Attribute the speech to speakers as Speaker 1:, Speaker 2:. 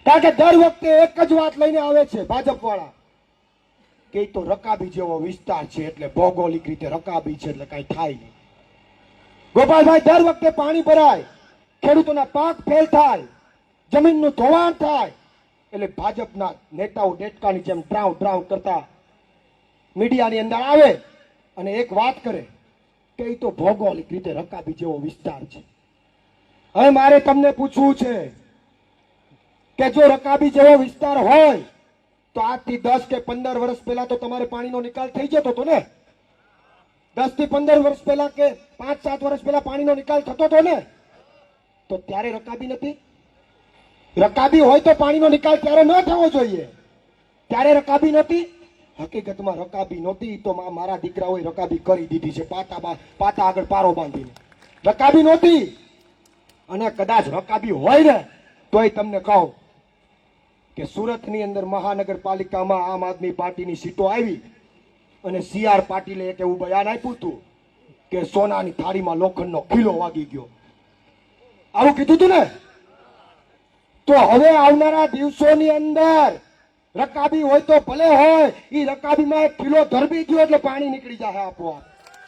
Speaker 1: કારણ કે દર વખતે એક જ વાત લઈને આવે છે ભાજપ વાળા કે તો રકાબી જેવો વિસ્તાર છે એટલે ભૌગોલિક રીતે રકાબી છે એટલે કઈ થાય નહીં. ગોપાલભાઈ, દર વખતે પાણી ભરાય, ખેડૂતોના પાક ફેલ થાય, જમીનનું ધોવાણ થાય એટલે ભાજપના નેતાઓ ડેટકાની જેમ ડ્રાઉ ડ્રાઉ કરતા મીડિયાની અંદર આવે અને એક વાત કરે કે એ તો ભૌગોલિક રીતે રકાબી જેવો વિસ્તાર છે. હવે મારે તમને પૂછવું છે કે જો રકાબી જેવો વિસ્તાર હોય તો આજથી 10 કે 15 વર્ષ પહેલા તો તમારે પાણીનો નિકાલ થઈ જતો હતો ને? 10 થી 15 વર્ષ પહેલા કે 5-7 વર્ષ પહેલા પાણીનો નિકાલ થતો હતો ને? તો ત્યારે રકાબી નથી. રકાબી હોય તો પાણીનો નિકાલ ત્યારે ન થવો જોઈએ. ત્યારે રકાબી નહોતી. હકીકતમાં રકાબી નહોતી તો મારા દીકરાઓએ રકાબી કરી દીધી છે, પાટા આગળ પારો બાંધીને. રકાબી નહોતી. અને કદાચ રકાબી હોય ને તોય તમને કહું કે સુરતની અંદર મહાનગરપાલિકામાં આમ આદમી પાર્ટીની સીટો આવી અને CR પાટીલે એક એવું બયાન આપ્યું હતું કે સોનાની થાળીમાં લોખંડનો ખીલો વાગી ગયો. આવું કીધું હતું ને? તો હવે આવનારા દિવસોની અંદર રકાબી હોય તો ભલે હોય, એ રકાબીમાં એક કિલો ધરબી ગયો એટલે પાણી નીકળી જાય આપોઆપ.